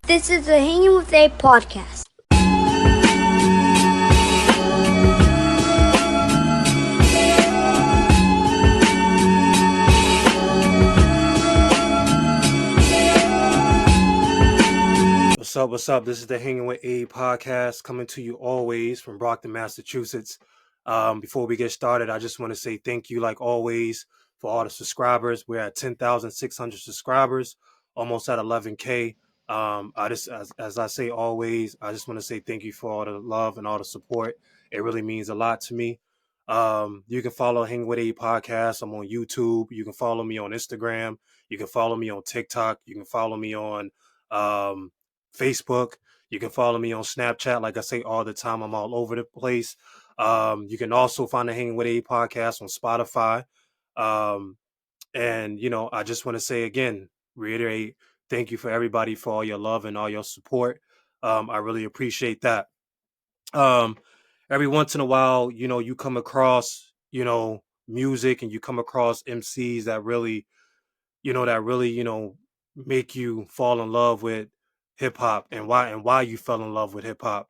This is the Hanging with A podcast. What's up? What's up? This is the Hanging with A podcast coming to you always from Brockton, Massachusetts. Before we get started, I just want to say thank you, like always, for all the subscribers. We're at 10,600 subscribers, almost at 11K. As I say always, I just want to say thank you for all the love and all the support. It really means a lot to me. You can follow Hang with A podcast. I'm on YouTube. You can follow me on Instagram. You can follow me on TikTok. You can follow me on um, Facebook. You can follow me on Snapchat. Like I say all the time, I'm all over the place. You can also find the Hanging with A podcast on Spotify. Um, and, I just want to say again, reiterate, thank you for everybody for all your love and all your support. I really appreciate that. Um, every once in a while, you come across, music and you come across MCs that really make you fall in love with hip hop and why you fell in love with hip hop.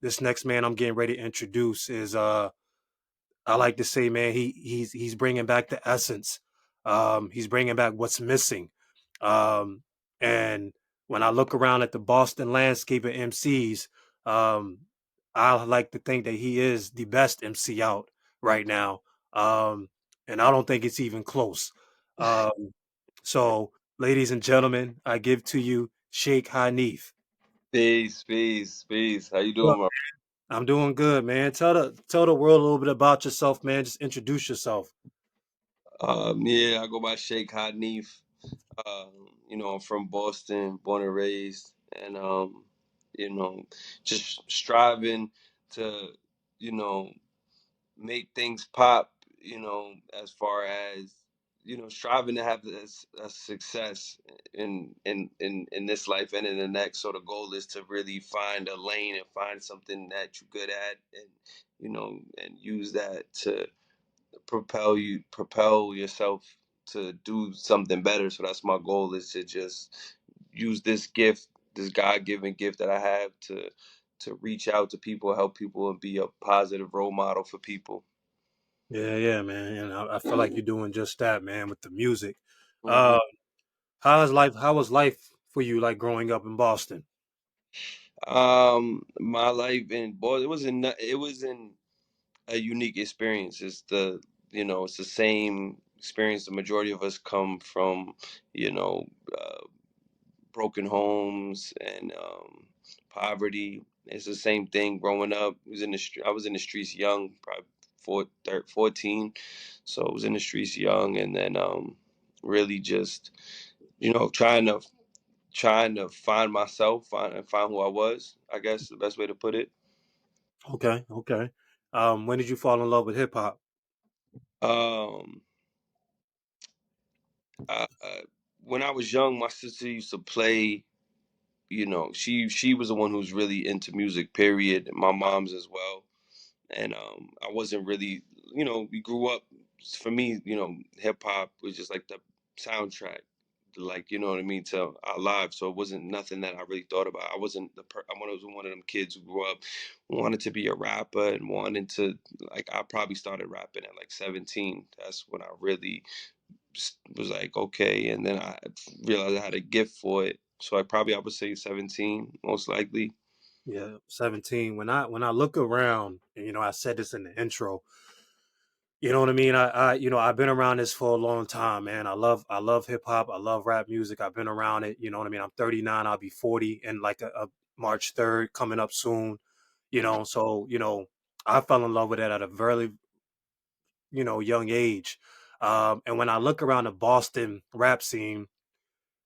This next man I'm getting ready to introduce is I like to say, man, he's bringing back the essence. He's bringing back what's missing. Um, and when I look around at the Boston landscape of MCs, um, I like to think that he is the best MC out right now. And I don't think it's even close. Um, so, ladies and gentlemen, I give to you Sheikh Hanif. Peace, peace, peace. How you Look, doing, my? I'm doing good, man. Tell the world a little bit about yourself, man. Just introduce yourself. Yeah, I go by Sheikh Hanif. I'm from Boston, born and raised, and you know, just striving to, you know, make things pop. As far as striving to have a success in this life and in the next. So the goal is to really find a lane and find something that you're good at, and and use that to propel yourself to do something better. So that's my goal, is to just use this gift, this God-given gift that I have, to reach out to people, help people, and be a positive role model for people. Yeah, yeah, man. And I feel like you're doing just that, man, with the music. hmm Uh, how was life for you, like growing up in Boston? my life in Boston, it was in a unique experience. It's the same experience. The majority of us come from, you know, uh, broken homes and poverty. It's the same thing growing up. I was in the streets young, probably 14. So I was in the streets young, and then really just trying to find myself, find who I was. I guess the best way to put it. Okay, okay. When did you fall in love with hip hop? Um, when I was young, my sister used to play. She was the one who's really into music. Period. My mom's as well. And I wasn't really, we grew up. For me, hip hop was just like the soundtrack, like, you know what I mean, to our lives. So it wasn't nothing that I really thought about. I wasn't I was one of them kids who grew up wanted to be a rapper and wanted to, like, I probably started rapping at like 17. That's when I really was like, okay, and then I realized I had a gift for it. So I would say 17, most likely. Yeah, 17. When I look around, and I said this in the intro. You know what I mean? I've been around this for a long time, man. I love hip hop. I love rap music. I've been around it. You know what I mean? I'm 39. I'll be 40 in like a March 3rd coming up soon. So I fell in love with it at a very young age. And when I look around the Boston rap scene,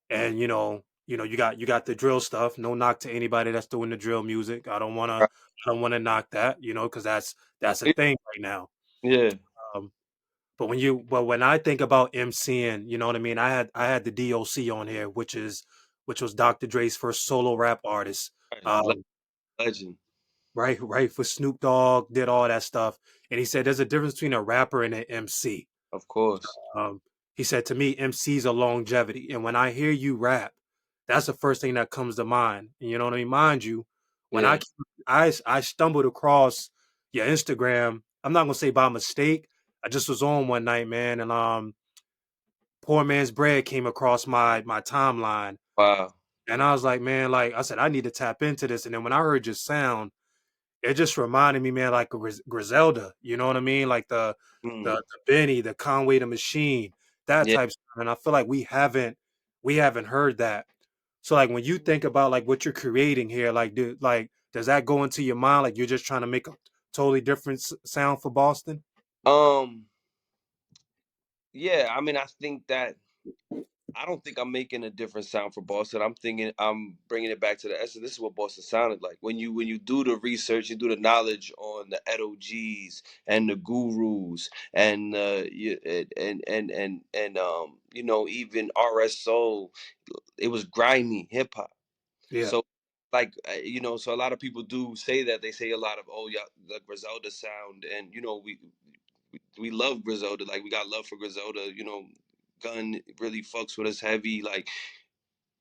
and you got the drill stuff. No knock to anybody that's doing the drill music. I don't wanna knock that, because that's a thing right now. Yeah, Um, but when I think about MCing, you know what I mean? I had the DOC on here, which was Dr. Dre's first solo rap artist. right. Um, Legend, right for Snoop Dogg, did all that stuff. And he said there's a difference between a rapper and an MC. of course. Um, he said to me, MCs are longevity. And when I hear you rap, that's the first thing that comes to mind. You know what I mean? Mind you, when Yeah. I stumbled across your Instagram, I'm not gonna say by mistake. I just was on one night, man, and Poor Man's Bread came across my timeline, Wow. and I was like, man, like I said, I need to tap into this. And then when I heard your sound, it just reminded me, man, like a Griselda. You know what I mean? Like Mm. the Benny, the Conway the Machine, that Yeah. type stuff. And I feel like we haven't heard that. So like when you think about like what you're creating here, does that go into your mind? Like you're just trying to make a totally different sound for Boston? Um. Yeah. I mean, I think that I don't think I'm making a different sound for Boston. I'm thinking I'm bringing it back to the essence. This is what Boston sounded like when you do the research, you do the knowledge on the EDOGs and the gurus and you know, even RSO. It was grimy hip hop. Yeah. So like you know, so a lot of people do say that. They say a lot of, oh yeah, the Griselda sound, and you know, we love Griselda. Like we got love for Griselda. You know, Gun really fucks with us heavy. Like,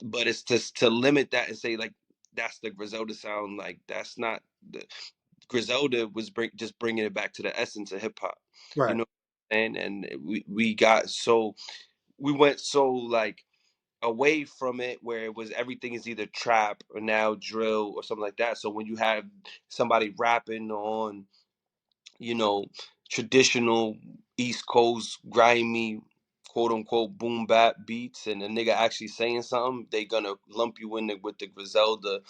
but it's just to limit that and say like that's the Griselda sound. Like that's not the Griselda was just bringing it back to the essence of hip hop. You Right. know, and we got so we went so like away from it where it was everything is either trap or now drill or something like that. So when you have somebody rapping on, you know, traditional East Coast grimy quote unquote boom bap beats and a nigga actually saying something, they gonna lump you in with the Griselda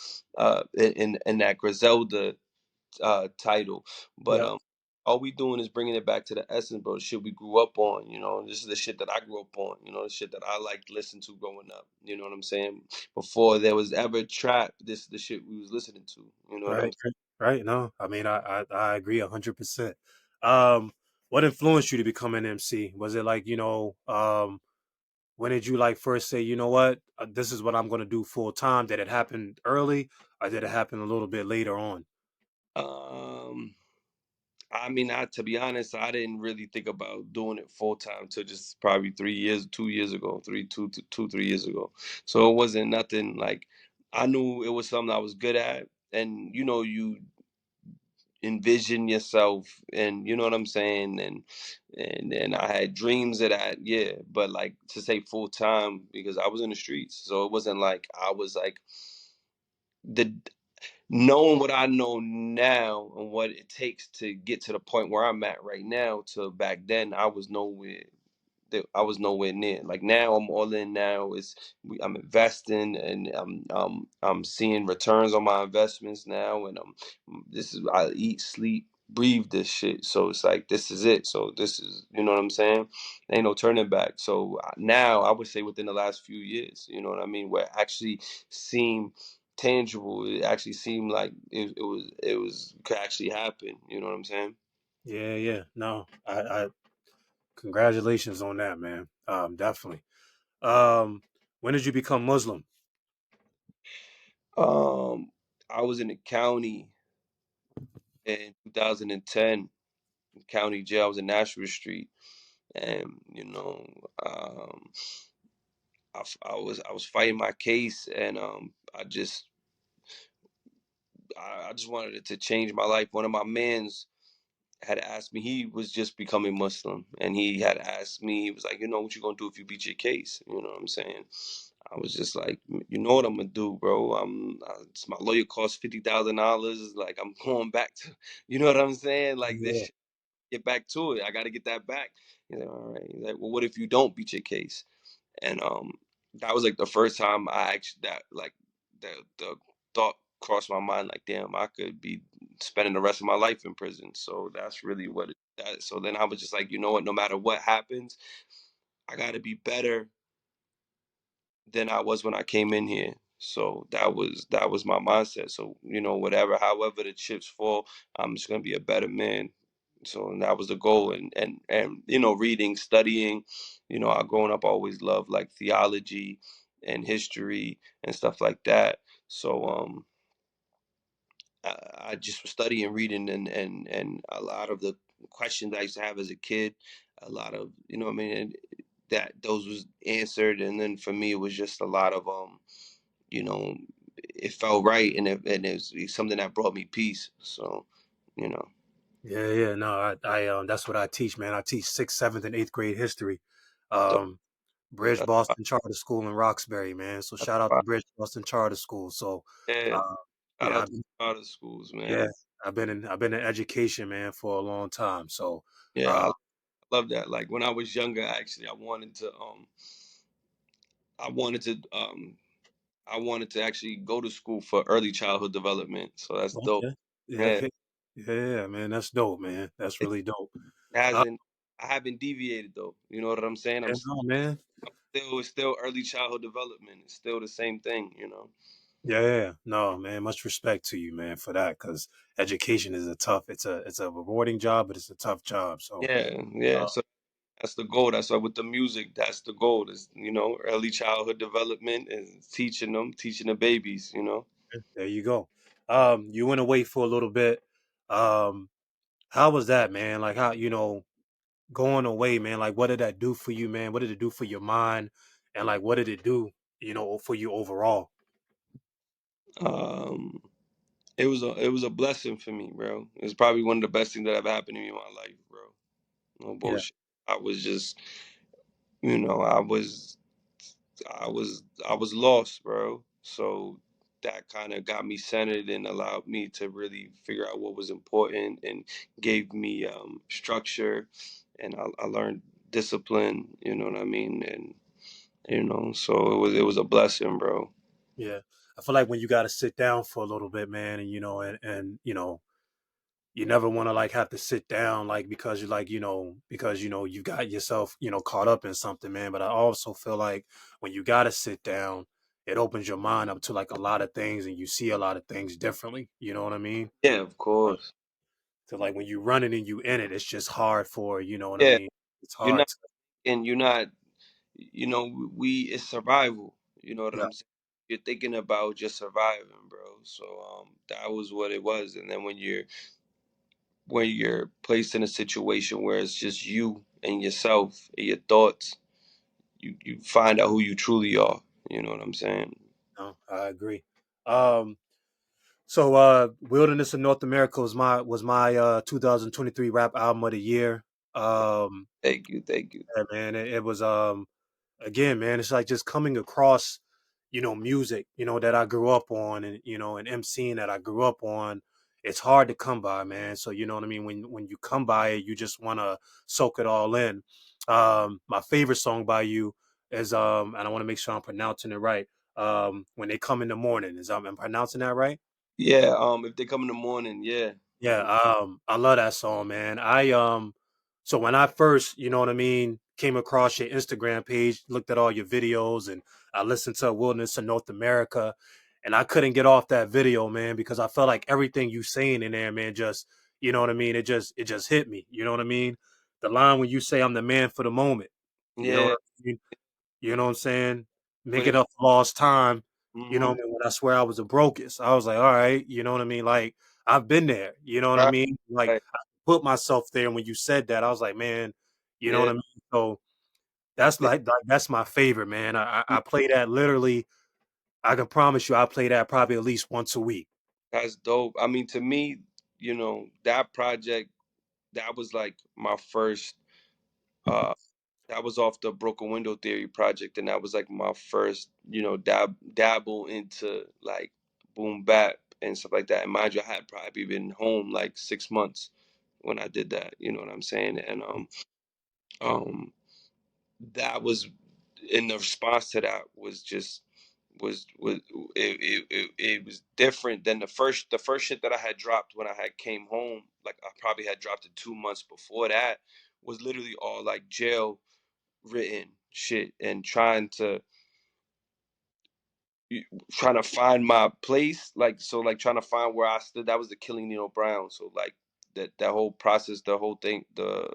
in that Griselda title. But Yep. all we doing is bringing it back to the essence, bro. The shit we grew up on, you know. This is the shit that I grew up on, you know. The shit that I liked to listen to growing up. You know what I'm saying? Before there was ever trap, this is the shit we was listening to. You know what I'm Right. Right. Right. No, I mean I agree 100%. Um, what influenced you to become an MC? Was it like when did you like first say, you know what, this is what I'm going to do full time? Did it happen early, or did it happen a little bit later on? um I mean, to be honest, I didn't really think about doing it full time till just probably 3 years, 2 years ago, 3 years ago. So it wasn't nothing like I knew it was something I was good at, and you know, you envision yourself, and you know what I'm saying, and I had dreams of that, yeah. But like to say full time because I was in the streets, so it wasn't like I was like the knowing what I know now and what it takes to get to the point where I'm at right now to back then, I was nowhere. I was nowhere near. Like now, I'm all in. Now I'm investing and I'm seeing returns on my investments now, and this is I eat, sleep, breathe this shit. So it's like this is it. So this is, you know what I'm saying? Ain't no turning back. So now I would say within the last few years, you know what I mean, where it actually seemed tangible. It actually seemed like it was could actually happen. You know what I'm saying? Yeah, yeah. No, I congratulations on that, man. Definitely. Um, when did you become Muslim? Um, I was in the county in 2010, county jail. I was in Nashville Street, and you know, um, I was fighting my case, and I just wanted it to change my life. One of my mans had asked me. He was just becoming Muslim, and he had asked me. He was like, you know, what you gonna do if you beat your case? You know what I'm saying? I was just like, you know what I'm gonna do, bro. My lawyer cost $50,000. Like I'm going back to, you know what I'm saying? Like this, Yeah, get back to it. I got to get that back. He's like, all right. He's like, well, what if you don't beat your case? And that was like the first time I actually that like the thought crossed my mind. Like, damn, I could be spending the rest of my life in prison. So that's really what it. So then I was just like, you know what? No matter what happens, I got to be better than I was when I came in here. So that was my mindset. So you know, whatever, however the chips fall, I'm just gonna be a better man. So and that was the goal, and you know, reading, studying. You know, I growing up I always loved like theology and history and stuff like that. So I just was studying, reading, and a lot of the questions I used to have as a kid, a lot of you know what I mean, and that those was answered, and then for me it was just a lot of you know, it felt right, and it's something that brought me peace. So, you know, Yeah, yeah. No, I that's what I teach, man. I teach sixth, seventh, and eighth grade history. so Um, Bridge that's Boston Charter School in Roxbury, man. So shout out why, to Bridge Boston Charter School. So, yeah, uh, I yeah, love the charter schools, yeah, man. I've been in education, man, for a long time. So, Yeah, uh, I love that. Like when I was younger, actually, I wanted to, I wanted to actually go to school for early childhood development. So that's dope. okay, yeah, Yeah, yeah, man, that's dope, man. That's it really dope. Uh, hasn't. I haven't deviated though. You know what I'm saying? yeah, no, man. It's still early childhood development. It's still the same thing. You know. Yeah, yeah, yeah. No, man. Much respect to you, man, for that. Because education is it's a rewarding job, but it's a tough job. So, Yeah, yeah. uh, So that's the goal. That's why with the music, that's the goal. Is early childhood development and teaching the babies. there you go. You went away for a little bit. Um, how was that, man? Like how going away, man? Like what did that do for you, man? What did it do for your mind? And like what did it do, for you overall? Um, it was a blessing for me, bro. It's probably one of the best things that ever happened to me in my life, bro. No Yeah, bullshit. I was just, I was lost, bro. So that kind of got me centered and allowed me to really figure out what was important and gave me structure, and I learned discipline. You know what I mean? And so it was a blessing, bro. yeah. I feel like when you got to sit down for a little bit, man, and you never want to like have to sit down like because you like because you got yourself caught up in something, man. But I also feel like when you got to sit down, it opens your mind up to like a lot of things, and you see a lot of things differently. You know what I mean? Yeah, of course. So like when you running and you in it, it's just hard for what I Yeah, mean. It's you're hard not, to, and you're not. We it's survival. You know what yeah, I'm saying? You're thinking about just surviving, bro. So that was what it was. And then when you're placed in a situation where it's just you and yourself and your thoughts, you find out who you truly are. You know what I'm saying? no, I agree. Um, so Wilderness of North America was my 2023 rap album of the year. Um, Thank you, thank you. yeah, man, it was again, man, it's like just coming across, music, that I grew up on, and and MCing that I grew up on. It's hard to come by, man. So you know what I mean. When you come by it, you just want to soak it all in. My favorite song by you is and I want to make sure I'm pronouncing it right. When they come in the morning, is I'm pronouncing that right? Yeah, if they come in the morning, yeah. Yeah, I love that song, man. So when I first, you know what I mean, came across your Instagram page, looked at all your videos, and I listened to Wilderness of North America, and I couldn't get off that video, man, because I felt like everything you saying in there, man, just, you know what I mean, it just hit me, you know what I mean? The line when you say I'm the man for the moment, you know what Yeah, I mean? You know what I'm saying? put Make it. it up for lost time. You know Mm-hmm. what I mean? When I swear I was the brokest, I was like, all right, you know what I mean? Like I've been there. You know what I Right, mean? Like right. I put myself there. And when you said that, I was like, man, you know what Yeah, I mean? So that's like that's my favorite, man. I play that literally. I can promise you, I play that probably at least once a week. that's dope. I mean, to me, that project, that was like my first. Uh, that was off the Broken Window Theory project, and that was like my first, dabble into like boom bap and stuff like that. And mind you, I had probably been home like 6 months when I did that. You know what I'm saying? And um, that was, in the response to that was just was it was different than the first shit that I had dropped when I had came home. Like I probably had dropped it 2 months before that. Was literally all like jail written shit and trying to find my place, like, so like trying to find where I stood. That was the Killing Nino Brown. So like that whole process, the whole thing, the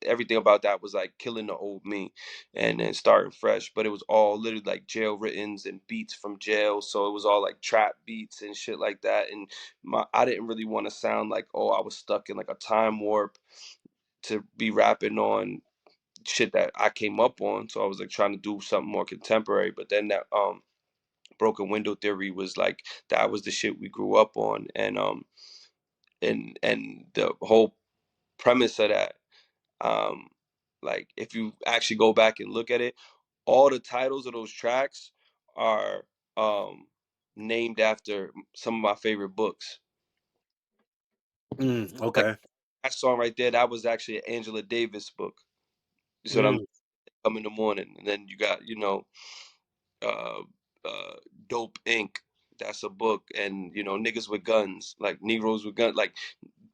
everything about that was like killing the old me and then starting fresh. But it was all literally like jail writtens and beats from jail. So it was all like trap beats and shit like that. And I didn't really want to sound like, oh, I was stuck in like a time warp to be rapping on shit that I came up on. So I was like trying to do something more contemporary. But then that broken window theory was like that was the shit we grew up on, and the whole premise of that, um, like if you actually go back and look at it, all the titles of those tracks are um named after some of my favorite books. Like Okay. that song right there, that was actually an Angela Davis book. So I'm Mm, Come in the Morning, and then you got, uh, Dope Inc. That's a book, and Niggas with Guns, like Negroes with Guns. Like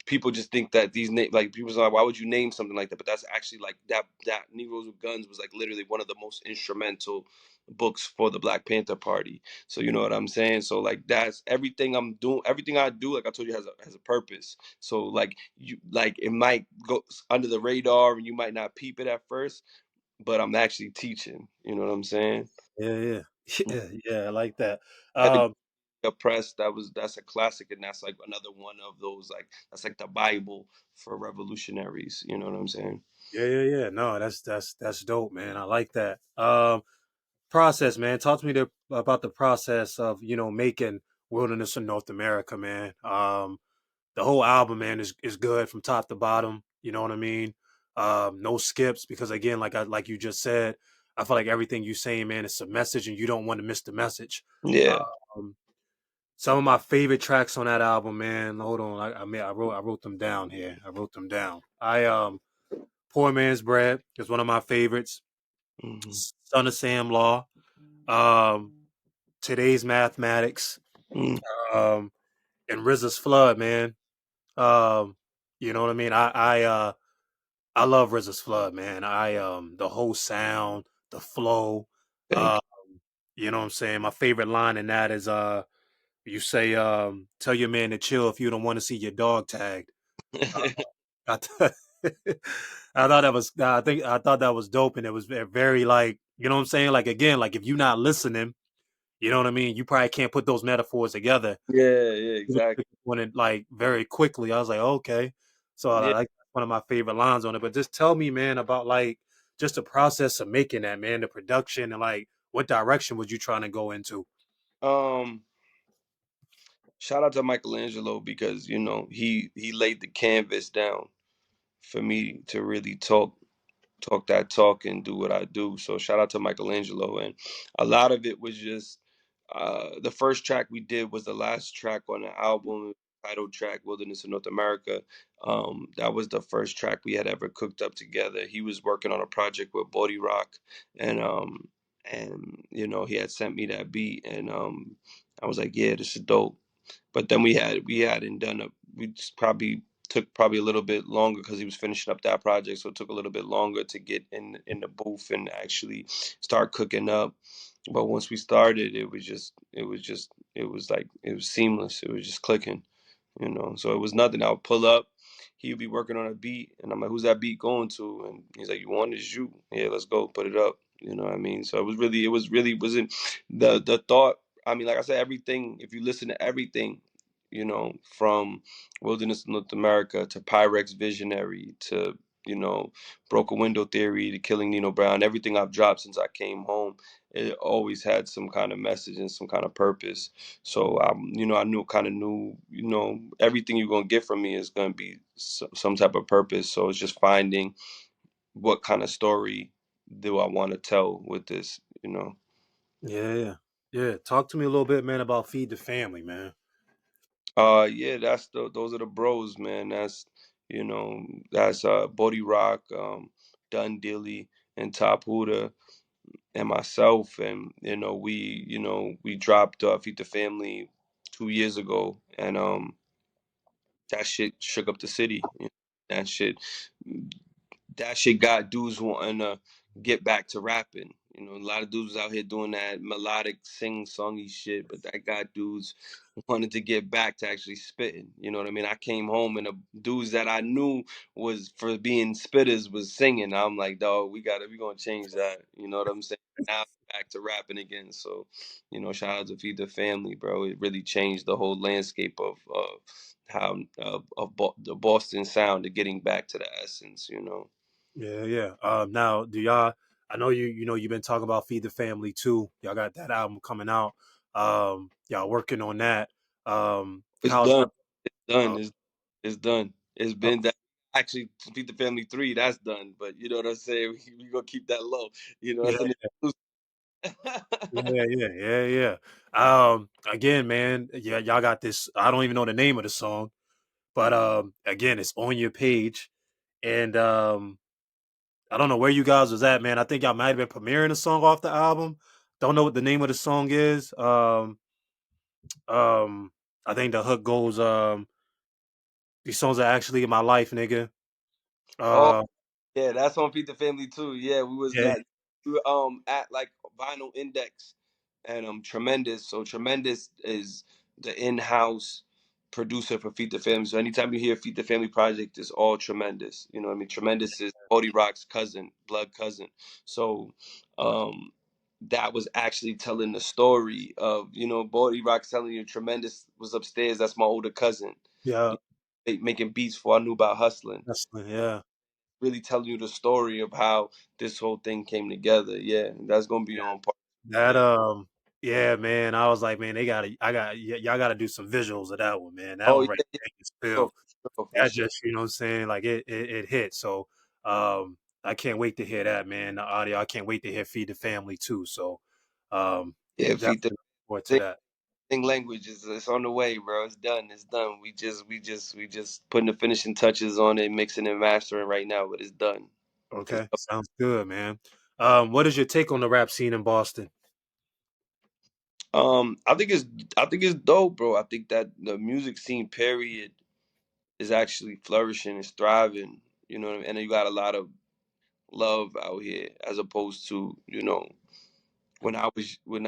people just think that like people say, like, why would you name something like that? But that's actually like that Negroes with Guns was like literally one of the most instrumental books for the Black Panther Party. So you know what I'm saying? So like that's everything I'm doing, everything I do, like I told you, has a purpose. So like it might go under the radar and you might not peep it at first, but I'm actually teaching. You know what I'm saying? yeah, yeah, yeah, yeah. I like that. At the Um, Oppressed, that's a classic, and that's like another one of those, like that's like the Bible for revolutionaries. You know what I'm saying? yeah, yeah, yeah. No, that's dope, man. I like that. Process, man. Talk to me about the process of making Wilderness of North America, man. The whole album, man, is good from top to bottom. You know what I mean? No skips because again, like you just said, I feel like everything you saying, man, is a message, and you don't want to miss the message. Yeah. Um, some of my favorite tracks on that album, man. Hold on, I wrote them down here. I wrote them down. Poor Man's Bread is one of my favorites. Hmm. Son of Sam Law. Um, Today's Mathematics. Hmm. Um, and RZA's Flood, man. You know what I mean? I love RZA's Flood, man. The whole sound, the flow. Thank Uh, you know what I'm saying? My favorite line in that is you say tell your man to chill if you don't want to see your dog tagged. Uh, you. I, th- I thought that was dope, and it was very like, you know what I'm saying? Like again, like if you're not listening, you know what I mean? You probably can't put those metaphors together. Yeah, yeah, exactly. When it like very quickly, I was like, okay. So I Yeah. like one of my favorite lines on it. But just tell me, man, about like just the process of making that, man, the production, and like what direction was you trying to go into? Um, Shout out to Michelangelo because he laid the canvas down for me to really talk that talk and do what I do. So shout out to Michelangelo, and a lot of it was just the first track we did was the last track on the album, title track "Wilderness of North America." That was the first track we had ever cooked up together. He was working on a project with Body Rock, and he had sent me that beat, and I was like, yeah, this is dope. But then we hadn't done a we just probably took probably a little bit longer because he was finishing up that project, so it took a little bit longer to get in the booth and actually start cooking up. But once we started, it was seamless. It was just clicking. So it was nothing. I would pull up, he would be working on a beat, and I'm like, "Who's that beat going to?" And he's like, "You want it? It's you. Yeah, let's go, put it up." You know what I mean? So it wasn't the thought. I mean, like I said, everything. If you listen to everything, from Wilderness of North America to Pyrex Visionary to you know Broken Window Theory to Killing Nino Brown, everything I've dropped since I came home, it always had some kind of message and some kind of purpose. So I knew, everything you're gonna get from me is gonna be some type of purpose. So it's just finding what kind of story do I want to tell with this. Yeah, yeah, yeah. Talk to me a little bit, man, about Feed the Family, man. Yeah, those are the bros, man. That's Body Rock, Dun Dilly, and Top Huda, and myself, and we dropped Feed the Family 2 years ago, and that shit shook up the city. That shit, that shit got dudes wanting to get back to rapping. A lot of dudes was out here doing that melodic sing songy shit, but that got dudes wanted to get back to actually spitting. You know what I mean? I came home and the dudes that I knew was for being spitters was singing. I'm like, dog, we gonna change that. You know what I'm saying? Now back to rapping again. So, shout out to Feed the Family, bro. It really changed the whole landscape of how the Boston sound to getting back to the essence. Yeah, yeah. Now, do y'all? I know you've been talking about Feed the Family too. Y'all got that album coming out. Y'all working on that. It's How's done. that? It's done. Uh, It's done. It's uh, been that. Actually, to Feed the Family 3, that's done. But you know what I'm saying? We gonna keep that low. You know, yeah, that's an yeah. Again, man, yeah, y'all got this. I don't even know the name of the song, but again, it's on your page, and I don't know where you guys was at, man. I think y'all might have been premiering a song off the album. Don't know what the name of the song is. Um, I think the hook goes, "These songs are actually in my life, nigga." Oh, Uh, yeah, that's on Feed the Family too. Yeah, yeah, we were at like Vinyl Index and Tremendous. So Tremendous is the in-house producer for Feed the Family. So anytime you hear Feed the Family project, it's all Tremendous. You know what I mean? Tremendous is Bodie Rock's cousin, blood cousin. So um that was actually telling the story of, Bodie Rock's telling you Tremendous was upstairs. That's my older cousin. yeah, Making beats before I knew about hustling, that's yeah. really telling you the story of how this whole thing came together. Yeah, that's gonna be on part. That Yeah. yeah, man. I was like, man, y'all gotta do some visuals of that one, man. That Oh one yeah, right yeah, there is for feel. sure, for That sure. just, you know what I'm saying? Like it hit. So I can't wait to hear that, man. The audio. I can't wait to hear Feed the Family too. So Yeah, feed the definitely look forward to thing, that. thing language is it's on the way, bro. It's done. It's done. We just putting the finishing touches on it, mixing and mastering right now, but it's done. It's Okay. Sounds good, man. What is your take on the rap scene in Boston? I think it's dope, bro. I think that the music scene period is actually flourishing, it's thriving, and you got a lot of love out here as opposed to, when I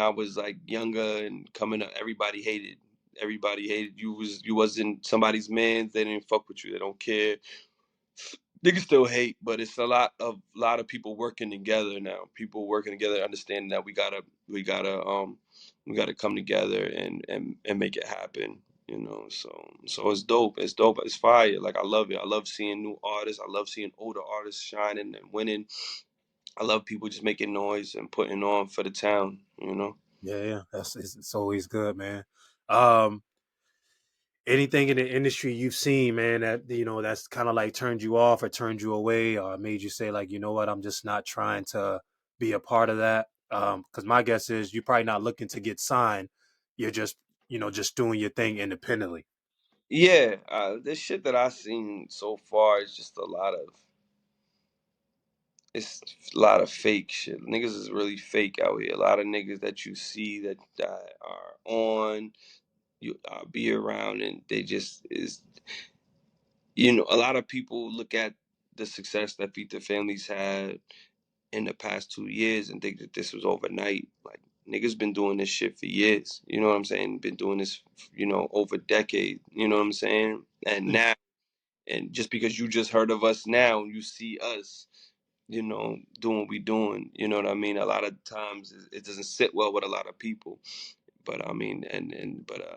was like younger and coming up, everybody hated. Everybody hated you. You wasn't somebody's man. They didn't fuck with you. They don't care. Niggas still hate, but it's a lot of people working together now. People working together, understanding that we gotta come together and make it happen. So it's dope. It's dope. It's fire. Like I love it. I love seeing new artists. I love seeing older artists shining and winning. I love people just making noise and putting on for the town. Yeah. It's always good, man. Um, Anything in the industry you've seen, man, that that's kind of like turned you off or turned you away or made you say like, you know what, I'm just not trying to be a part of that. Because my guess is you're probably not looking to get signed. You're just, just doing your thing independently. Yeah, the shit that I've seen so far is just it's a lot of fake shit. Niggas is really fake out here. A lot of niggas that you see that are on, you be around, and they just is. A lot of people look at the success that Feed the Families had in the past 2 years and think that this was overnight. Like niggas been doing this shit for years. You know what I'm saying? Been doing this, over decades. You know what I'm saying? And Yeah, now, and just because you just heard of us now, you see us, doing what we doing. You know what I mean? A lot of times it doesn't sit well with a lot of people. But I mean, and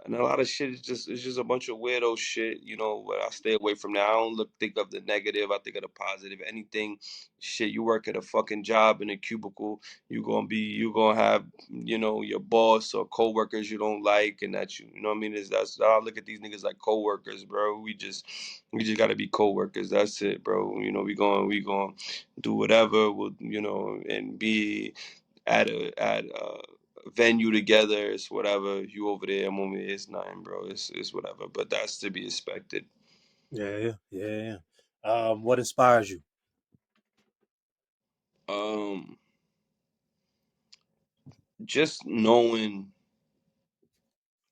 a lot of shit is just it's just a bunch of weirdo shit. But I stay away from that. I don't think of the negative. I think of the positive. Anything, shit. You work at a fucking job in a cubicle. You gonna have your boss or coworkers you don't like, and that you know what I mean. That's I look at these niggas like coworkers, bro. We just gotta be coworkers. That's it, bro. We gonna do whatever. And be at a venue together. It's whatever. You over there, I'm over here. It's nothing, bro. It's whatever. But that's to be expected. yeah. What inspires you? Um, just knowing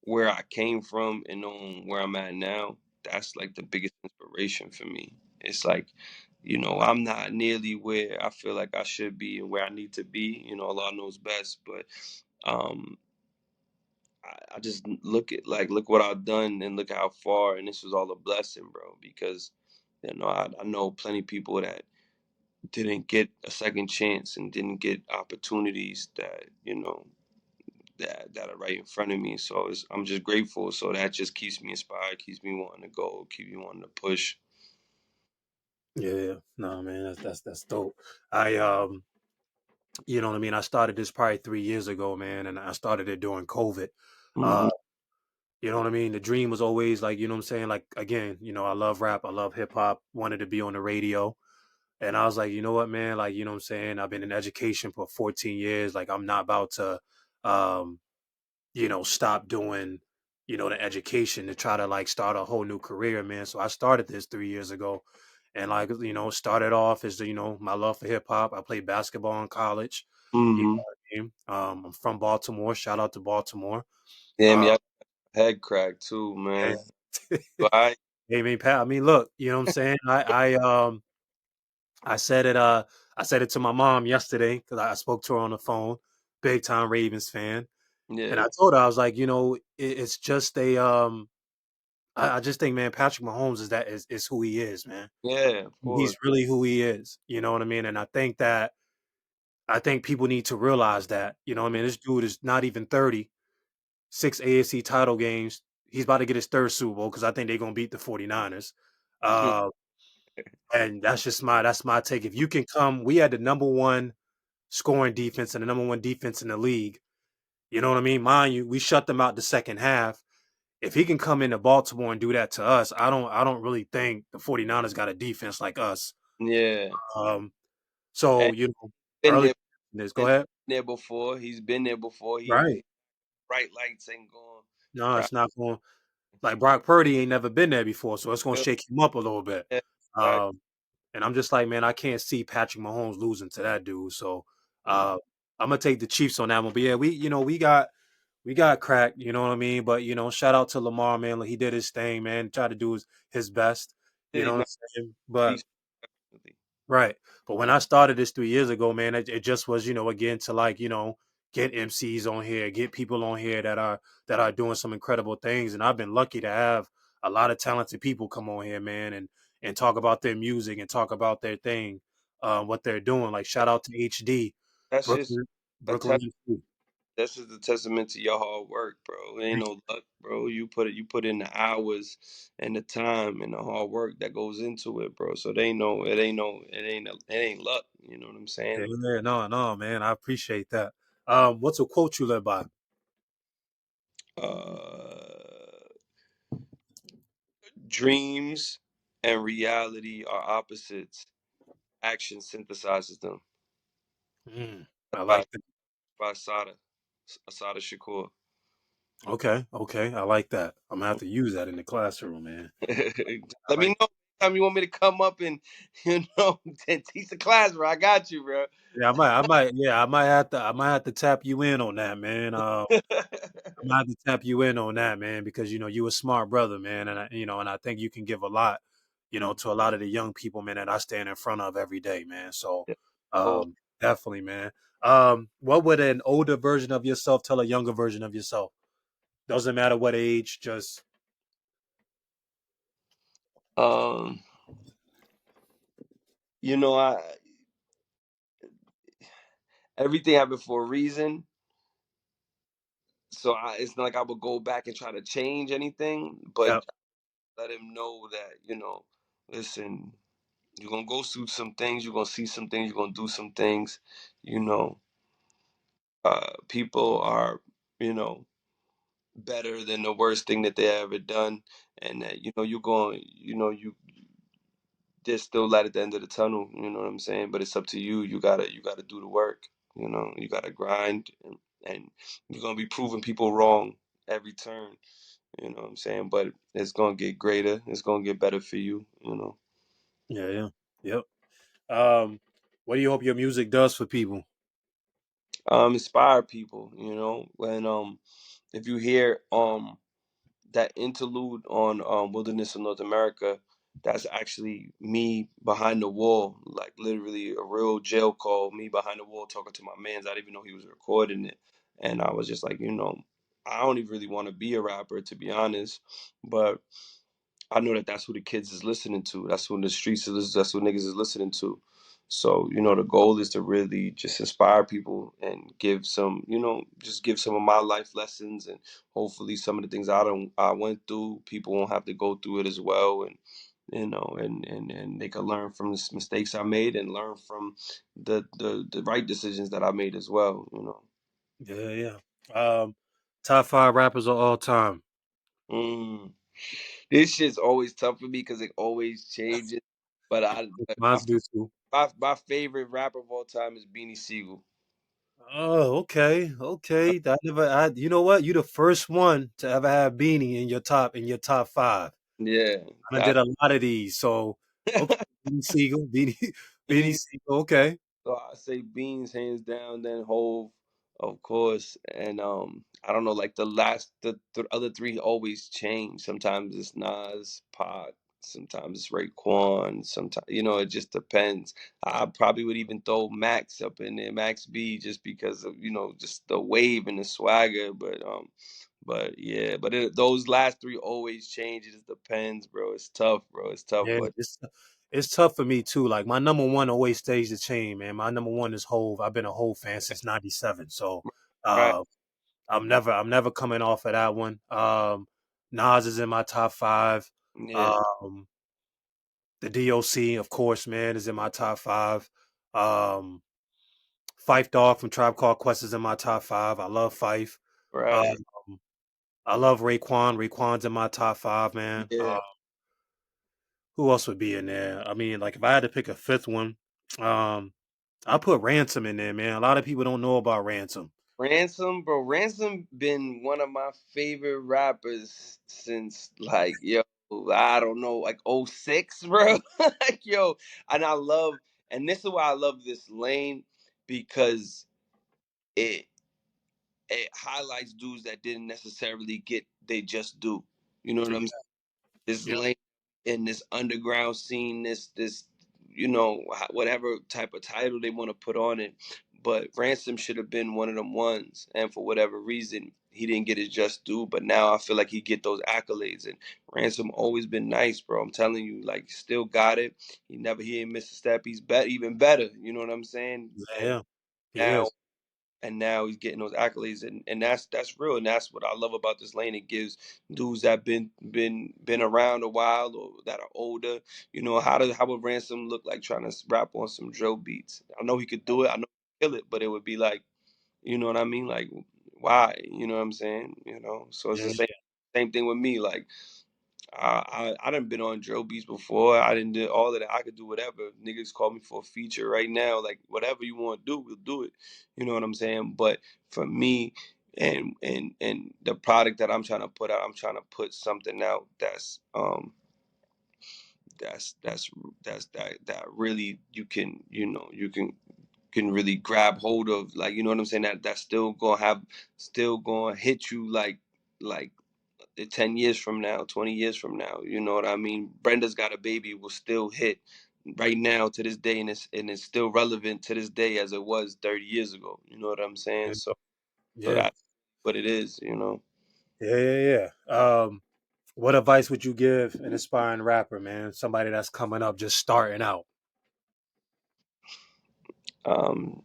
where I came from and knowing where I'm at now, that's like the biggest inspiration for me. It's like, I'm not nearly where I feel like I should be and where I need to be. Allah knows best, but um I just look what I've done and look how far, and this was all a blessing, bro. Because I know plenty of people that didn't get a second chance and didn't get opportunities that are right in front of me. So I'm just grateful. So that just keeps me inspired, keeps me wanting to go, keep me wanting to push. Yeah, no, man, that's dope. I You know what I mean? I started this probably 3 years ago, man, and I started it during COVID. Uh, Hmm. you know what I mean? The dream was always like, you know what I'm saying? Like again, I love rap, I love hip hop, wanted to be on the radio. And I was like, you know what, man? Like, you know what I'm saying? I've been in education for 14 years. Like, I'm not about to, um, stop doing, the education to try to like start a whole new career, man. So I started this 3 years ago. And like, started off as, my love for hip hop. I played basketball in college. You Hmm. know what I mean? I'm from Baltimore. Shout out to Baltimore. Damn, Uh, y'all head crack too, yeah. man. But I, Hey, man, Pat. I mean, look, you know what I'm saying? I said it. I said it to my mom yesterday because I spoke to her on the phone. Big time Ravens fan, and yeah, I told her I was like, it's just a. I just think, man, Patrick Mahomes is who he is, man. yeah, of course. He's really who he is. You know what I mean? And I think people need to realize that. You know what I mean? This dude is not even 30. 6 AFC title games. He's about to get his third Super Bowl because I think they're gonna beat the 49ers. Uh, and that's my take. If you can come, we had the number one scoring defense and the number one defense in the league. You know what I mean? Mind you, we shut them out the second half. If he can come into Baltimore and do that to us, I don't really think the 49ers got a defense like us. Yeah, Um, and so, been early there, this, go been ahead. there before. He's been there before. Right. He bright lights ain't going. No, Right. it's not going like Brock Purdy ain't never been there before, so it's gonna Yeah, shake him up a little bit. yeah, right. Um, and I'm just like, man, I can't see Patrick Mahomes losing to that dude. So Mm. I'm gonna take the Chiefs on that one. But yeah, we got cracked, you know what I mean? But shout out to Lamar, man. Like, he did his thing, man. Tried to do his best. You Did know he what I'm not? saying? But He's definitely. right. But when I started this 3 years ago, man, it just was, again to like, get MCs on here, get people on here that are doing some incredible things. And I've been lucky to have a lot of talented people come on here, man, and talk about their music and talk about their thing, what they're doing. Like shout out to HD, That's just Brooklyn, a Brooklyn MC. That's just a testament to your hard work, bro. It ain't no luck, bro. You put in the hours and the time and the hard work that goes into it, bro. So it ain't luck. You know what I'm Yeah, saying? yeah, no, no, man. I appreciate that. What's a quote you live by? Uh, Dreams and reality are opposites. Action synthesizes them. Mm, I That's by like that. Asada Shakur. Okay, okay, I like that. I'm gonna have to use that in the classroom, man. I Let me like. know anytime you want me to come up and and teach the class, bro. I got you, bro. Yeah, I might have to tap you in on that, man. I might have to tap you in on that, man, because you a smart brother, man, and I think you can give a lot, to a lot of the young people, man, that I stand in front of every day, man. So, Oh, definitely, man. What would an older version of yourself tell a younger version of yourself? Doesn't matter what age, just um, I everything happened for a reason. So it's not like I would go back and try to change anything, but yeah, let him know that listen, you're gonna go through some things, you're gonna see some things, you're gonna do some things. You know, people are you know better than the worst thing that they ever done, and that you're going, there's still light at the end of the tunnel. You know what I'm saying? But it's up to you. You gotta do the work. You gotta grind, and you're gonna be proving people wrong every turn. You know what I'm saying? But it's gonna get greater. It's gonna get better for you. yeah, yeah, yep. Um, what do you hope your music does for people? Inspire people. When if you hear that interlude on Wilderness of North America, that's actually me behind the wall, like literally a real jail call, me behind the wall talking to my mans. I didn't even know he was recording it. And I was just like, I don't even really want to be a rapper, to be honest. But I know that that's who the kids is listening to. That's who the streets is. That's who niggas is listening to. So the goal is to really just inspire people and give some, just give some of my life lessons, and hopefully some of the things I went through, people won't have to go through it as well. And and they could learn from the mistakes I made and learn from the right decisions that I made as well. Yeah, yeah. Top five rappers of all time. Mm. This shit's always tough for me because it always changes. But Mine's do too. my favorite rapper of all time is Beanie Siegel. Oh, okay, okay. That never. You know what? You the first one to ever have Beanie in your top five. Yeah, I done that did a lot of these, so okay. Beanie Siegel, Beanie Siegel. Okay, So I say Beans hands down, then Hove, of course, and I don't know, like the other three always change. Sometimes it's Nas, Pac, sometimes it's Raekwon, sometimes it just depends. I probably would even throw Max up in there, Max B, just because of just the wave and the swagger. But yeah, those last three always change. It just depends, bro. It's tough, bro. It's tough, yeah, but it's tough for me too. Like my number one always stays the chain, man. My number one is Hove. I've been a Hove fan since '97, so right, uh, I'm never coming off of that one. Nas is in my top five. yeah, Um, the DOC, of course, man, is in my top five. Um, Fife Dog from Tribe Called Quest is in my top five. I love Fife. right, Um, I love Raekwon. Raekwon's in my top five, man. yeah. Who else would be in there? I mean, like if I had to pick a fifth one, um, I put Ransom in there, man. A lot of people don't know about Ransom. Ransom, bro. Ransom been one of my favorite rappers since like I don't know, like '06, bro. Like and I love and this is why I love this lane because it it highlights dudes that didn't necessarily get they just do. You know what Yeah, I'm this yeah, lane in this underground scene, this whatever type of title they want to put on it. But Ransom should have been one of them ones, and for whatever reason, he didn't get his just due. But now I feel like he get those accolades, and Ransom always been nice, bro. I'm telling you, like still got it. He ain't missed a step. He's even better. You know what I'm saying? And yeah. He now is. now he's getting those accolades and that's real and that's what I love about this lane. It gives dudes that been around a while or that are older, how would Ransom look like trying to rap on some drill beats? I know he could do it, I know he could kill it, but it would be like, you know what I mean, like why, you know what I'm saying, so it's the Yeah, same thing with me. Like I done been on drill beats before. I didn't do all of that. I could do whatever. Niggas call me for a feature right now. Like whatever you want to do, we'll do it. You know what I'm saying? But for me, and the product that I'm trying to put out, I'm trying to put something out that's that really you can really grab hold of, like, you know what I'm saying, that's still gonna hit you like 10 years from now, 20 years from now. You know what I mean? Brenda's Got a Baby will still hit right now to this day, and it's still relevant to this day as it was 30 years ago. You know what I'm saying? yeah, So yeah, that's what it is. yeah, yeah, yeah. What advice would you give an aspiring rapper, man? Somebody that's coming up, just starting out. Um,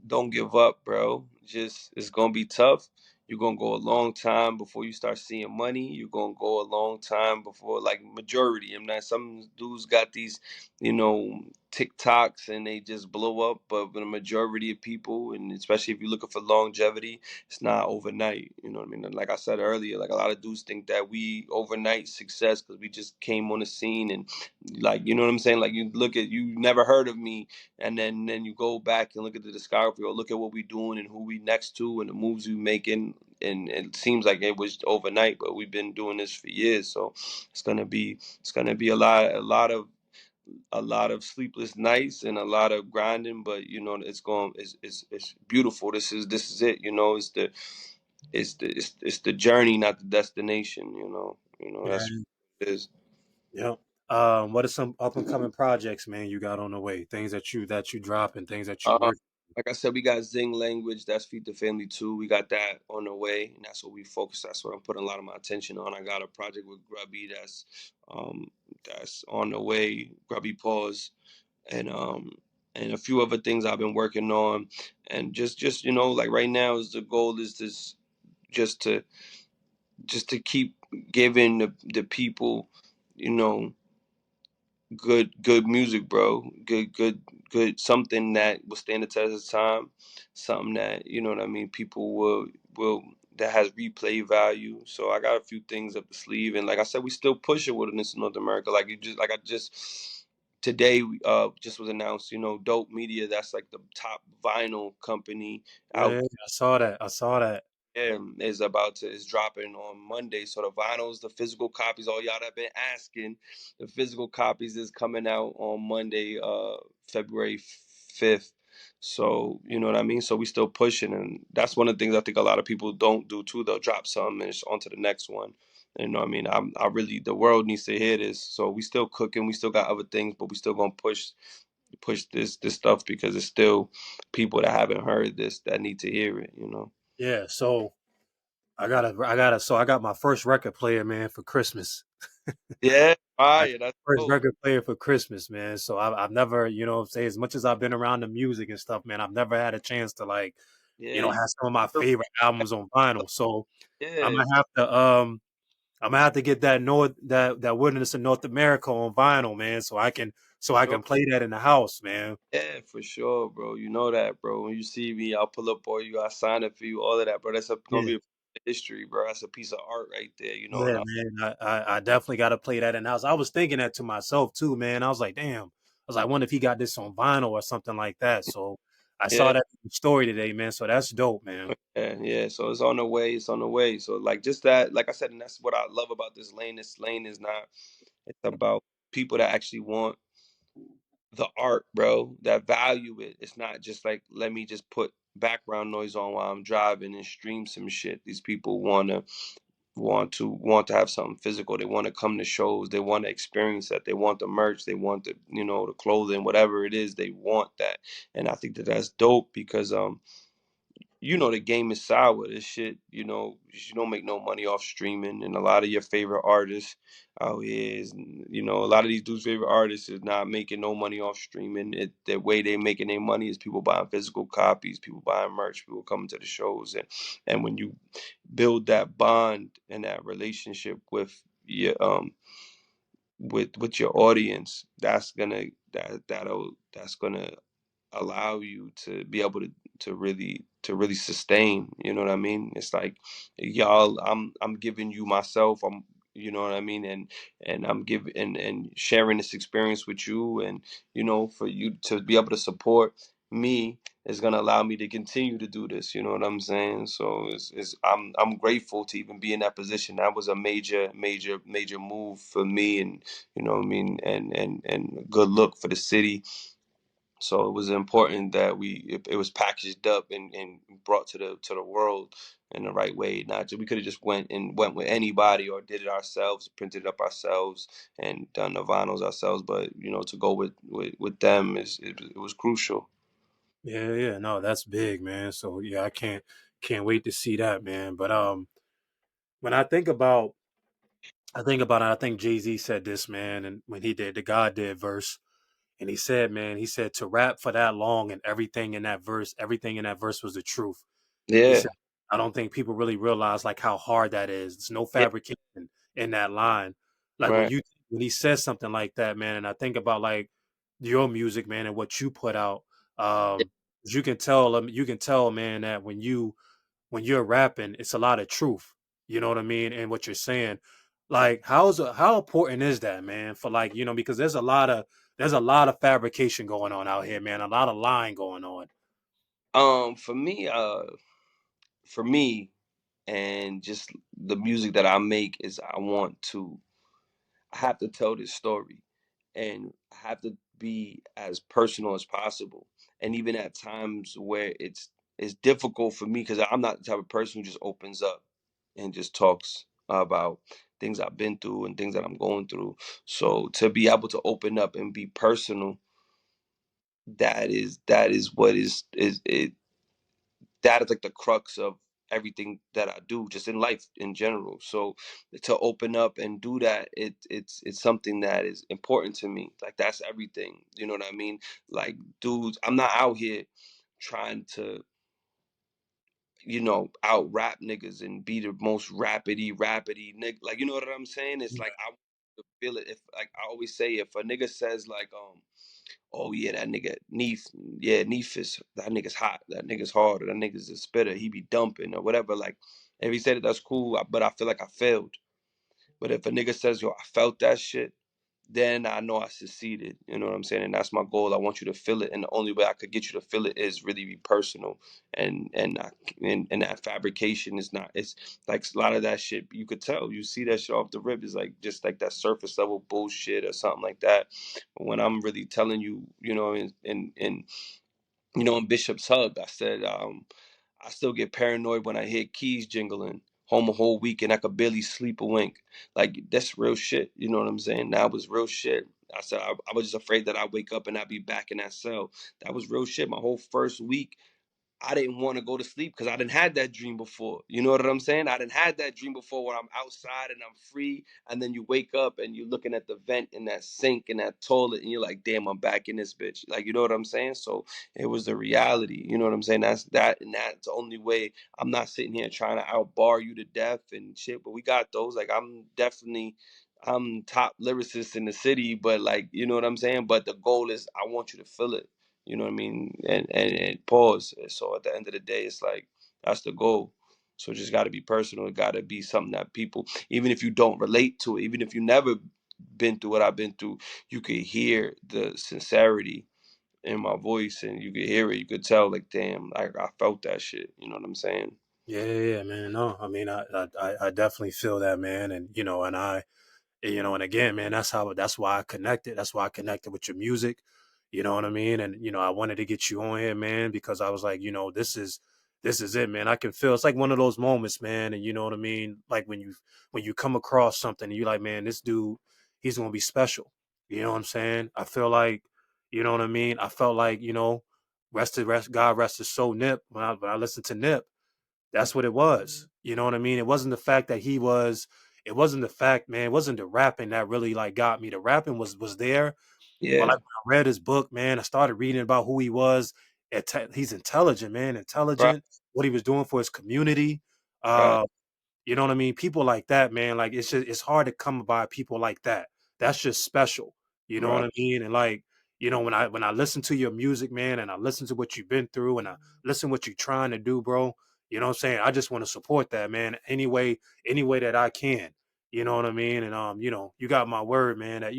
don't give up, bro. Just it's gonna be tough. You're gonna go a long time before you start seeing money. You're gonna go a long time before, like, majority. I'm not some dudes got these, TikToks and they just blow up, but the majority of people, and especially if you're looking for longevity, it's not overnight. You know what I mean? And like I said earlier, like a lot of dudes think that we overnight success because we just came on the scene and, like, you know what I'm saying? Like you never heard of me, and then you go back and look at the discography or look at what we doing and who we next to and the moves we making, and it seems like it was overnight, but we've been doing this for years. So it's gonna be a lot of sleepless nights and a lot of grinding, but it's beautiful. This is it. It's the journey, not the destination. That's Yeah, what it is. yeah. What are some up and coming projects, man, you got on the way? Things that you drop and things that you Uh, work. like I said, we got Zing Language. That's Feed the Family too. We got that on the way, and that's what we focus. That's what I'm putting a lot of my attention on. I got a project with Grubby that's on the way. Grubby Paws, and a few other things I've been working on, and just like right now is the goal is this just to keep giving the people, you know good music, bro. Good something that will stand the test of time. Something that, you know what I mean, people will that has replay value. So I got a few things up the sleeve, and like I said, we still push it wilderness in North America. Like you just like I just today just was announced, Dope Media, that's like the top vinyl company out, Yeah, I saw that. I saw that. is dropping on Monday. So the vinyls, the physical copies, all y'all that been asking, the physical copies is coming out on Monday, February 5th. So you know what I mean. So we still pushing, and that's one of the things I think a lot of people don't do too. They'll drop some and it's on to the next one. You know what I mean? I really, the world needs to hear this. So we still cooking. We still got other things, but we still gonna push this stuff because it's still people that haven't heard this that need to hear it. Yeah, so so I got my first record player, man, for Christmas. Yeah, I fire. That's first dope. record player for Christmas, man. So I've never, say as much as I've been around the music and stuff, man, I've never had a chance to like, Yeah, have some of my favorite albums on vinyl. So I'm yeah, gonna have to get that Wilderness in North America on vinyl, man, so I sure. can play that in the house, man. Yeah, for sure, bro. You know that, bro. When you see me, I'll pull up on you. I sign it for you. All of that, bro. That's gonna Yeah. be a piece of history, bro. That's a piece of art right there. And Yeah, man. I definitely got to play that in the house. I was thinking that to myself too, man. I was like, damn. I was like, wonder if he got this on vinyl or something like that. So I saw yeah, that story today, man. So that's dope, man. yeah, yeah. So it's on the way. It's on the way. So like just that, like I said, and that's what I love about this lane. This lane is not. It's about people that actually want the art, bro, that value it. It's not just like, let me just put background noise on while I'm driving and stream some shit. These people want to have something physical. They want to come to shows. They want to experience that. They want the merch. They want the clothing, whatever it is. They want that, and I think that that's dope because the game is sour. This shit, you don't make no money off streaming, and a lot of your favorite artists out here is, a lot of these dudes' favorite artists is not making no money off streaming. The way they making their money is people buying physical copies, people buying merch, people coming to the shows, and when you build that bond and that relationship with your audience, that's gonna allow you to be able to really sustain. You know what I mean? It's like, y'all, I'm giving you myself. You know what I mean, and I'm giving and sharing this experience with you, and for you to be able to support me is gonna allow me to continue to do this. You know what I'm saying? So I'm grateful to even be in that position. That was a major, major, major move for me, and you know what I mean, and good look for the city. So it was important that it was packaged up and brought to the world in the right way. Not just, we could have just went with anybody or did it ourselves, printed it up ourselves, and done the vinyls ourselves. But to go with them it was crucial. Yeah, yeah. No, that's big, man. So yeah, can't wait to see that, man. But when I think Jay-Z said this, man, and when he did the God did verse. And he said, man, to rap for that long and everything in that verse was the truth. He Yeah, said, I don't think people really realize like how hard that is. There's no yeah, fabrication in that line. Like right. when he says something like that, man, and I think about like your music, man, and what you put out, Yeah. um, you can tell, man, that when you're rapping, it's a lot of truth. You know what I mean? And what you're saying. Like, how important is that, man? For like, because there's a lot of fabrication going on out here, man. A lot of lying going on. For me, and just the music that I make is I have to tell this story, and I have to be as personal as possible. And even at times where it's difficult for me because I'm not the type of person who just opens up and just talks about things I've been through and things that I'm going through. So to be able to open up and be personal, that is what is it that is like the crux of everything that I do, just in life in general. So to open up and do that, it's something that is important to me. Like that's everything. You know what I mean? Like, dudes, I'm not out here trying to out rap niggas and be the most rapidy nigga. Like, you know what I'm saying? It's like to feel it. If like I always say, if a nigga says like oh yeah, that nigga Neef, yeah, Neef is that nigga's hot, that nigga's hard, or that nigga's a spitter, he be dumping or whatever. Like if he said it, that's cool, but I feel like I failed. But if a nigga says, yo, I felt that shit, then I know I succeeded. You know what I'm saying? And that's my goal. I want you to feel it, and the only way I could get you to feel it is really be personal. And that fabrication is not. It's like a lot of that shit. You could tell. You see that shit off the rip. It's like just like that surface level bullshit or something like that. But when I'm really telling you, you know, in you know, in Bishop's Hug, I said, I still get paranoid when I hear keys jingling. Home a whole week and I could barely sleep a wink. Like that's real shit. You know what I'm saying? That was real shit. I said I was just afraid that I'd wake up and I'd be back in that cell. That was real shit. My whole first week, I didn't want to go to sleep because I didn't had that dream before. You know what I'm saying? I didn't had that dream before where I'm outside and I'm free, and then you wake up and you're looking at the vent in that sink in that toilet, and you're like, "Damn, I'm back in this bitch." Like, you know what I'm saying? So it was the reality. You know what I'm saying? That's that, and that's the only way. I'm not sitting here trying to outbar you to death and shit, but we got those. Like, I'm top lyricist in the city, but like, you know what I'm saying? But the goal is, I want you to feel it. You know what I mean? And pause. So at the end of the day, it's like that's the goal. So it just got to be personal. It got to be something that people, even if you don't relate to it, even if you never been through what I've been through, you could hear the sincerity in my voice, and you could hear it. You could tell, like, damn, I felt that shit. You know what I'm saying? Yeah, man. No, I mean, I definitely feel that, man. And, and again, man, that's why I connected. That's why I connected with your music. You know what I mean? And, I wanted to get you on here, man, because I was like, this is it, man. I can feel it's like one of those moments, man. And you know what I mean? Like when you come across something and you're like, man, this dude, he's gonna be special. You know what I'm saying? I feel like, you know what I mean? I felt like, God rest his soul, Nip. When I listened to Nip, that's what it was. You know what I mean? It wasn't the fact that it wasn't the fact, man, it wasn't the rapping that really like got me. The rapping was there. But Yeah. like when I read his book, man, I started reading about who he was. He's intelligent, man, Right. intelligent, what he was doing for his community. Right. Uh, you know what I mean? People like that, man. Like it's hard to come by people like that. That's just special. You know what Right. I mean? And like, when I listen to your music, man, and I listen to what you've been through and I listen what you're trying to do, bro, you know what I'm saying? I just want to support that, man, any way that I can. You know what I mean? And you got my word, man, that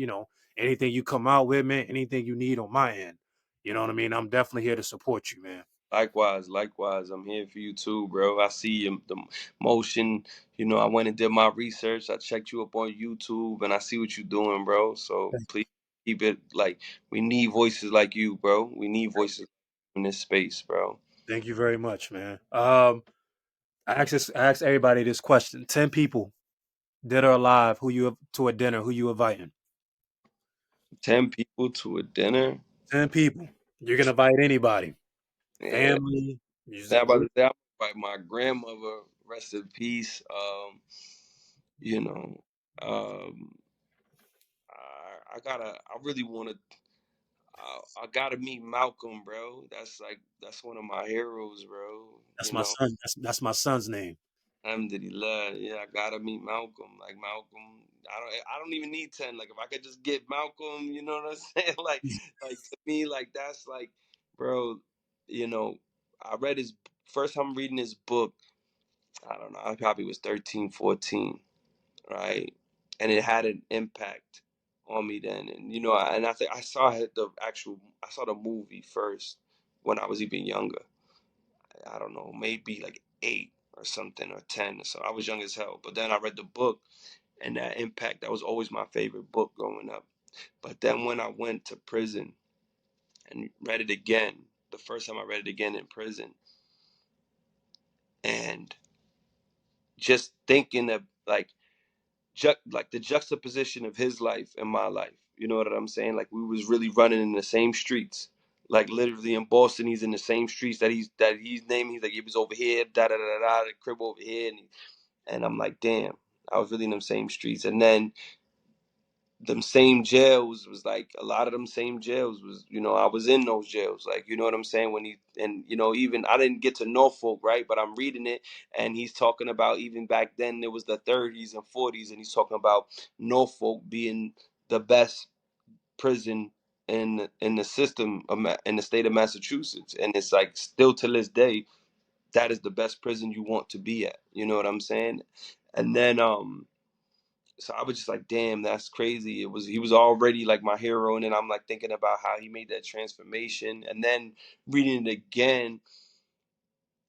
anything you come out with, man, anything you need on my end, you know what I mean? I'm definitely here to support you, man. Likewise, likewise. I'm here for you too, bro. I see the motion. You know, I went and did my research. I checked you up on YouTube, and I see what you're doing, bro. So please keep it like we need voices like you, bro. We need voices in this space, bro. Thank you very much, man. I asked everybody this question: 10 people, dead or alive, who you to a dinner, who you inviting? 10 people to a dinner. 10 people. You can invite anybody, Yeah. family, Now music. I'm about to say, I'm like my grandmother, rest in peace. You know, um, I really want to. I gotta meet Malcolm, bro. That's one of my heroes, bro. That's You my know, son. That's my son's name. Alhamdulillah. Yeah, I gotta meet Malcolm. Like Malcolm, I don't even need 10. Like if I could just get Malcolm, you know what I'm saying? Like to me, like that's like, bro. You know, I read his first time reading his book. I don't know. I probably was 13, 14, right? And it had an impact on me then. And and I think I saw the movie first when I was even younger. I don't know, maybe like 8 or something or 10. So I was young as hell. But then I read the book, and that impact, that was always my favorite book growing up. But then when I went to prison and read it again, the first time I read it again in prison, and just thinking of like the juxtaposition of his life and my life. You know what I'm saying? Like we was really running in the same streets. Like literally in Boston, he's in the same streets that he's naming. He's like, he was over here, da da da da, the crib over here, and I'm like, damn, I was really in them same streets. And then them same jails was like a lot of them same jails was, I was in those jails, like, you know what I'm saying, when he, and even I didn't get to Norfolk, right, but I'm reading it, and he's talking about even back then it was the 30s and 40s, and he's talking about Norfolk being the best prison in the system of in the state of Massachusetts, and it's like still to this day that is the best prison you want to be at, you know what I'm saying. And then so I was just like, damn, that's crazy. He was already like my hero, and then I'm like thinking about how he made that transformation, and then reading it again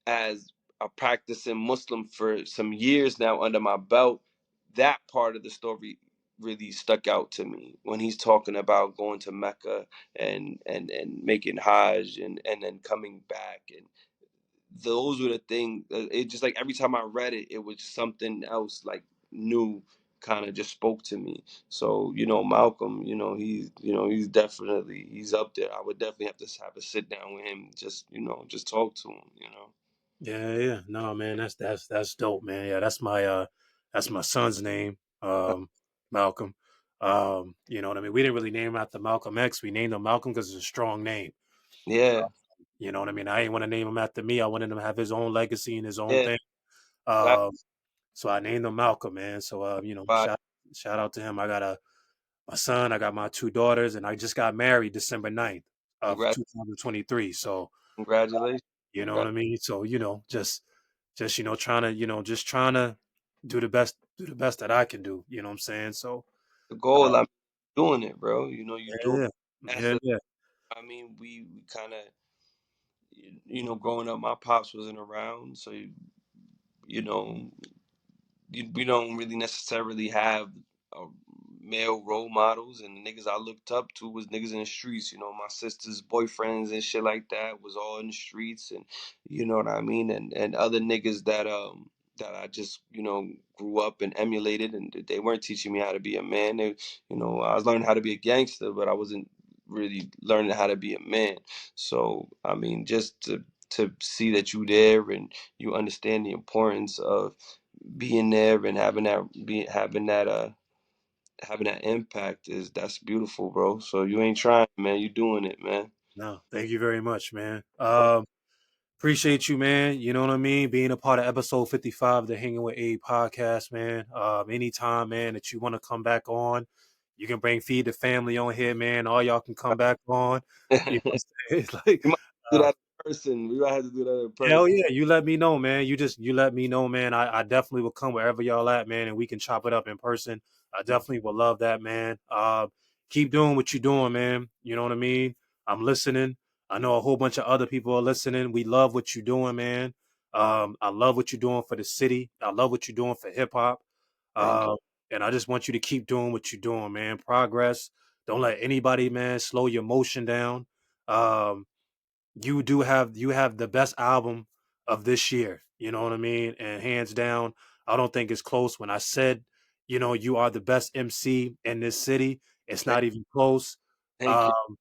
as a practicing Muslim for some years now under my belt. That part of the story really stuck out to me when he's talking about going to Mecca and making Hajj and then coming back, and those were the things. It just like every time I read it, it was something else like new, kind of just spoke to me. So Malcolm, he's definitely he's up there. I would definitely have a sit down with him, just talk to him. Yeah, yeah. No, man, that's dope, man. Yeah, that's my son's name, Malcolm. You know what I mean? We didn't really name him after Malcolm X. We named him Malcolm because it's a strong name. Yeah, You know what I mean? I ain't want to name him after me. I wanted him to have his own legacy and his own yeah. thing. Glad, Um, so I named him Malcolm, man. So glad, shout out to him. I got my son, I got my two daughters, and I just got married December 9th of congrat, 2023. So congratulations. you know what Congrat- I mean? So, just trying to, just trying to do the best that I can do. You know what I'm saying? So, the uh, goal, I'm doing it, bro. You doing. yeah, That's yeah, a. yeah. I mean, we kind of, growing up, my pops wasn't around, so you know, we don't really necessarily have male role models, and the niggas I looked up to was niggas in the streets. My sister's boyfriends and shit like that was all in the streets, and you know what I mean, and other niggas that I just grew up and emulated, and they weren't teaching me how to be a man. I was learning how to be a gangster, but I wasn't really learning how to be a man. So I mean, just to see that you there and you understand the importance of being there and having that impact, that's beautiful, bro. So you ain't trying, man. You doing it, man. No, thank you very much, man. Appreciate you, man. You know what I mean? Being a part of episode 55 of the Hanging with Abe podcast, man. Anytime, man, that you want to come back on, you can bring Feed the Family on here, man. All y'all can come back on. You know what I'm saying? It's like, We might do uh, that in person. We might have to do that in person. hell yeah, you let me know, man. You let me know, man. I definitely will come wherever y'all at, man, and we can chop it up in person. I definitely would love that, man. Keep doing what you're doing, man. You know what I mean? I'm listening. I know a whole bunch of other people are listening. We love what you're doing, man. I love what you're doing for the city. I love what you're doing for hip hop. Thank you. Uh, and I just want you to keep doing what you're doing, man. Progress. Don't let anybody, man, slow your motion down. Um, you have the best album of this year. You know what I mean? And hands down, I don't think it's close. When I said, you are the best MC in this city, it's Thank, not even close. thank Uh, you.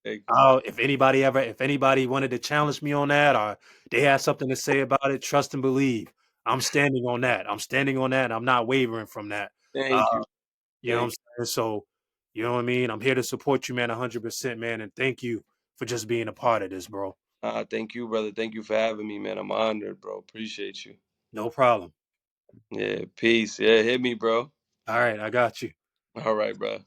Thank you. if anybody wanted to challenge me on that, or they had something to say about it, trust and believe. I'm standing on that. I'm standing on that. And I'm not wavering from that. Uh, Thank you. you know what I'm Thank saying? So, you know what I mean? I'm here to support you, man, 100%, man. And thank you for just being a part of this, bro. you. Thank you, brother. Thank you for having me, man. I'm honored, bro. Appreciate you. No problem. Yeah. Peace. Yeah. Hit me, bro. All right, I got you. All right, bro.